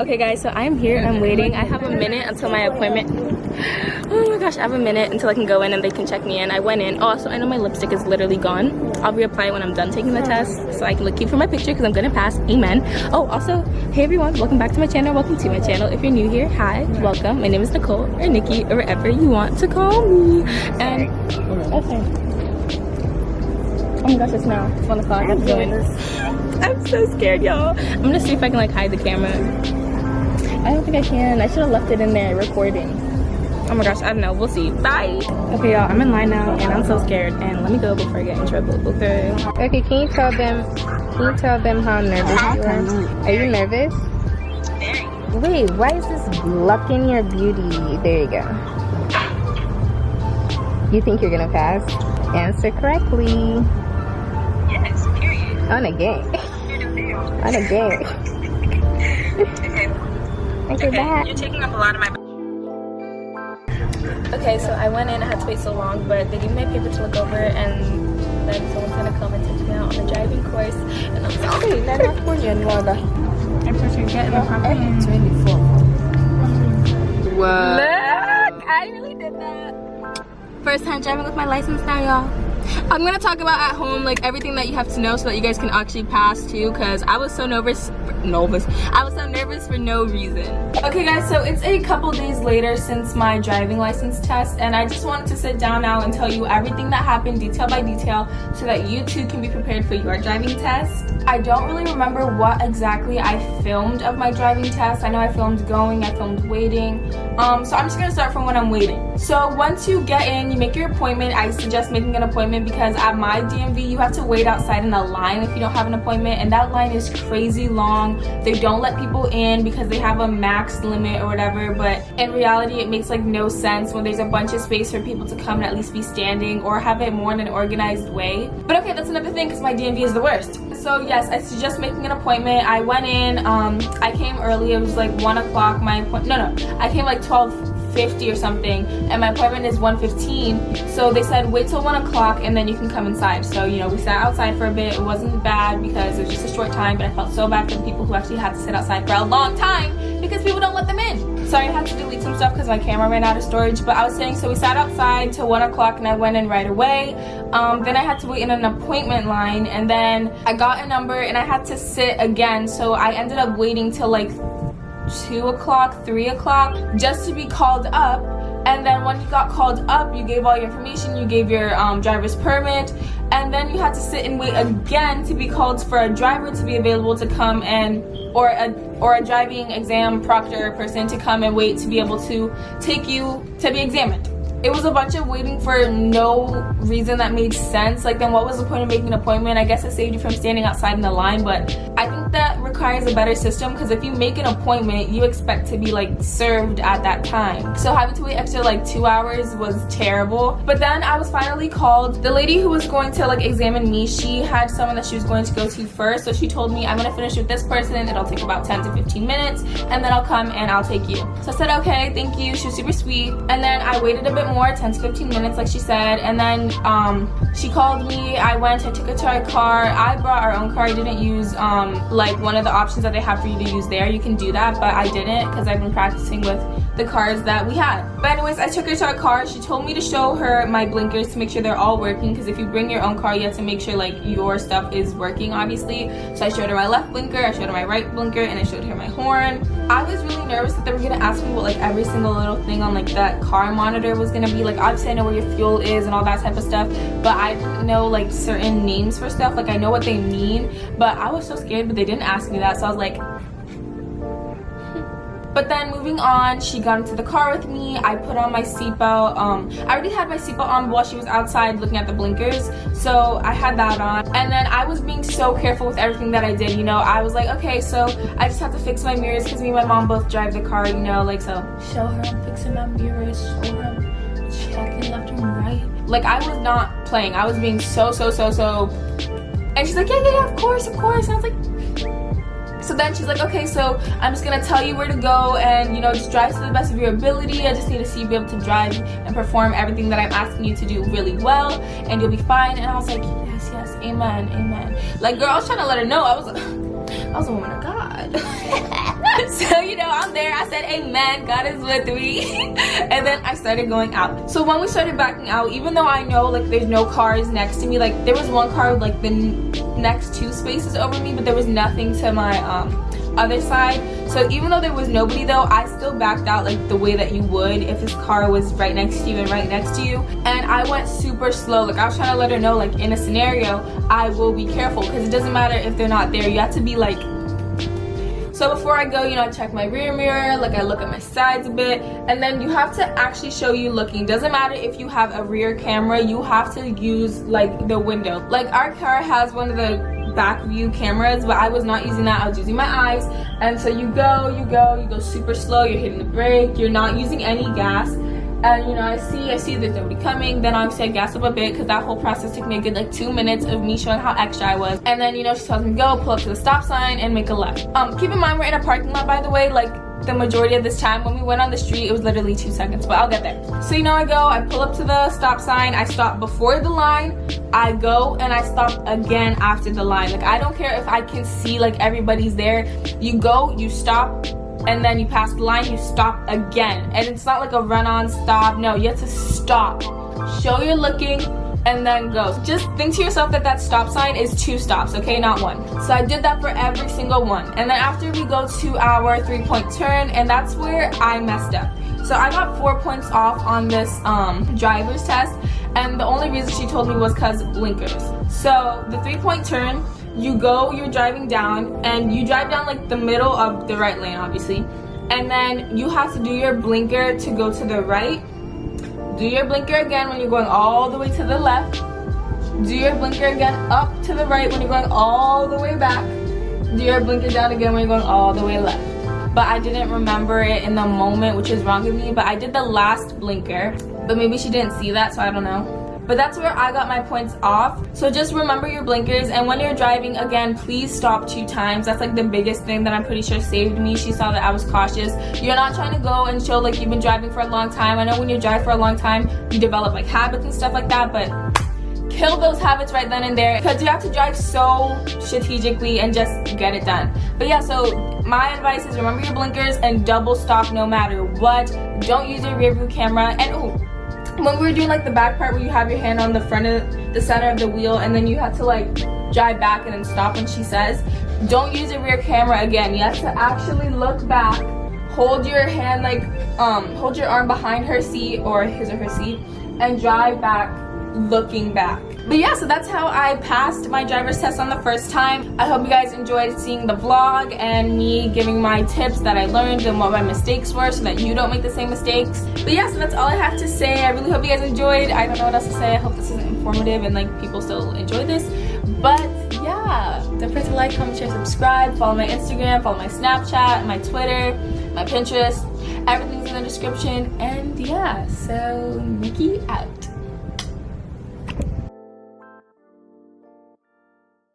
Okay guys, so I am here, I'm waiting. I have a minute until my appointment. Oh my gosh, I have a minute until I can go in and they can check me in. I went in. Oh, so I know my lipstick is literally gone. I'll reapply it when I'm done taking the test so I can look cute for my picture because I'm gonna pass. Amen. Oh, also, hey everyone, welcome back to my channel. Welcome to my channel. If you're new here, hi, welcome. My name is Nicole or Nikki or whatever you want to call me. And okay. Oh my gosh, it's now. It's 1 o'clock. I'm doing this. I'm so scared, y'all. I'm gonna see if I can like hide the camera. I don't think I can. I should have left it in there recording. Oh my gosh, I don't know. We'll see. Bye. Okay, y'all, I'm in line now and I'm so scared. And let me go before I get in trouble. Okay. Okay, can you tell them how nervous you are? Are you nervous? Wait, why is this blocking your beauty? There you go. You think you're gonna pass? Answer correctly. Yes, period. On a game. On a game. Okay. Okay, bye. You're taking up a lot of my... Okay, so I went in, I had to wait so long, but they gave me my paper to look over, and then someone's gonna come and take me out on the driving course, and I'm so scared. I'm pushing getting a 24. Whoa. Look, I really did that. First time driving with my license now, y'all. I'm gonna talk about at home, like everything that you have to know so that you guys can actually pass too, because I was so nervous. I was so nervous for no reason. Okay guys, so it's a couple days later since my driving license test, and I just wanted to sit down now and tell you everything that happened detail by detail so that you too can be prepared for your driving test. I don't really remember what exactly I filmed of my driving test. I know I filmed going, I filmed waiting. So I'm just gonna start from when I'm waiting. So once you get in, you make your appointment. I suggest making an appointment because at my DMV, you have to wait outside in a line if you don't have an appointment, and that line is crazy long. They don't let people in because they have a max limit or whatever, but in reality, it makes like no sense when there's a bunch of space for people to come and at least be standing or have it more in an organized way. But okay, that's another thing because my DMV is the worst. So yes, I suggest making an appointment. I went in, I came early. It was like 1 o'clock. I came like 12:50 or something, and my appointment is 1:15. So they said wait till 1 o'clock and then you can come inside. So you know, we sat outside for a bit. It wasn't bad because it was just a short time, but I felt so bad for the people who actually had to sit outside for a long time because people don't let them in. Sorry, I had to delete some stuff because my camera ran out of storage, but I was saying, so we sat outside till 1 o'clock and I went in right away. Then I had to wait in an appointment line, and then I got a number and I had to sit again, so I ended up waiting till like 2 o'clock, 3 o'clock just to be called up. And then when you got called up, you gave all your information, you gave your driver's permit, and then you had to sit and wait again to be called for a driver to be available to come and or a driving exam proctor person to come and wait to be able to take you to be examined. It was a bunch of waiting for no reason that made sense. Like, then what was the point of making an appointment? I guess it saved you from standing outside in the line, but I think that requires a better system because if you make an appointment, you expect to be like served at that time. So having to wait extra like 2 hours was terrible. But then I was finally called. The lady who was going to like examine me, she had someone that she was going to go to first. So she told me, I'm gonna finish with this person. It'll take about 10 to 15 minutes and then I'll come and I'll take you. So I said, okay, thank you. She was super sweet. And then I waited a bit more, 10 to 15 minutes like she said, and then she called me. I went, I took her to our car. I brought our own car. I didn't use like one of the options that they have for you to use there. You can do that, but I didn't because I've been practicing with the cars that we had. But anyways, I took her to our car. She told me to show her my blinkers to make sure they're all working, because if you bring your own car, you have to make sure like your stuff is working, obviously. So I showed her my left blinker, I showed her my right blinker, and I showed her my horn. I was really nervous that they were gonna ask me what like every single little thing on like that car monitor was gonna be. Like, obviously I know where your fuel is and all that type of stuff, but I didn't know like certain names for stuff. Like, I know what they mean, but I was so scared, but they didn't ask me that, so I was like, But then moving on, she got into the car with me. I put on my seatbelt. I already had my seatbelt on while she was outside looking at the blinkers, so I had that on. And then I was being so careful with everything that I did, you know. I was like, okay, so I just have to fix my mirrors because me and my mom both drive the car, you know, like, so show her I'm fixing my mirrors, show her I'm checking left and right. Like, I was not playing. I was being so. And she's like, yeah, of course. And I was like, so then she's like, okay, so I'm just gonna tell you where to go and, you know, just drive to the best of your ability. I just need to see you be able to drive and perform everything that I'm asking you to do really well, and you'll be fine. And I was like, yes, amen. Like, girl, I was trying to let her know I was a woman of God. So, you know, I'm there. I said, amen, God is with me. And then I started going out. So when we started backing out, even though I know like there's no cars next to me, like there was one car with like the next 2 spaces over me, but there was nothing to my other side. So even though there was nobody though, I still backed out like the way that you would if this car was right next to you and right next to you. And I went super slow. Like I was trying to let her know, like in a scenario, I will be careful, because it doesn't matter if they're not there. You have to be like. So before I go, you know, I check my rear mirror, like I look at my sides a bit, and then you have to actually show you looking. Doesn't matter if you have a rear camera, you have to use like the window. Like our car has one of the back view cameras, but I was not using that. I was using my eyes. And so you go super slow, you're hitting the brake, you're not using any gas. And you know, I see there's nobody coming. Then obviously I gas up a bit, because that whole process took me a good like 2 minutes of me showing how extra I was. And then, you know, she tells me go, pull up to the stop sign and make a left. Keep in mind we're in a parking lot, by the way. Like the majority of this time, when we went on the street, it was literally 2 seconds, but I'll get there. So you know, I pull up to the stop sign, I stop before the line, I go and I stop again after the line. Like I don't care if I can see like everybody's there. You go, you stop, and then you pass the line, you stop again. And it's not like a run-on stop. No, you have to stop, show you're looking, and then go. Just think to yourself that that stop sign is 2 stops, okay, not 1. So I did that for every single one. And then after we go to our 3-point turn, and that's where I messed up. So I got 4 points off on this driver's test, and the only reason she told me was because blinkers. So the 3-point turn, you go, you're driving down, and you drive down like the middle of the right lane, obviously, and then you have to do your blinker to go to the right. Do your blinker again when you're going all the way to the left. Do your blinker again up to the right when you're going all the way back. Do your blinker down again when you're going all the way left. But I didn't remember it in the moment, which is wrong with me. But I did the last blinker, but maybe she didn't see that, so I don't know. But that's where I got my points off. So just remember your blinkers, and when you're driving, again, please stop 2 times. That's like the biggest thing that I'm pretty sure saved me. She saw that I was cautious. You're not trying to go and show like you've been driving for a long time. I know when you drive for a long time, you develop like habits and stuff like that, but kill those habits right then and there, because you have to drive so strategically and just get it done. But yeah, so my advice is remember your blinkers and double stop no matter what. Don't use your rear view camera. And when we were doing like the back part where you have your hand on the front of the center of the wheel, and then you have to like drive back and then stop when she says, don't use your rear camera again. You have to actually look back, hold your hand like hold your arm behind her seat, or his or her seat, and drive back looking back. But yeah, so that's how I passed my driver's test on the first time. I hope you guys enjoyed seeing the vlog and me giving my tips that I learned and what my mistakes were, so that you don't make the same mistakes. But yeah, so that's all I have to say. I really hope you guys enjoyed. I don't know what else to say. I hope this is informative and like people still enjoy this. But yeah, don't forget to like, comment, share, subscribe, follow my Instagram, follow my Snapchat, my Twitter, my Pinterest. Everything's in the description. And yeah, so Nikki out.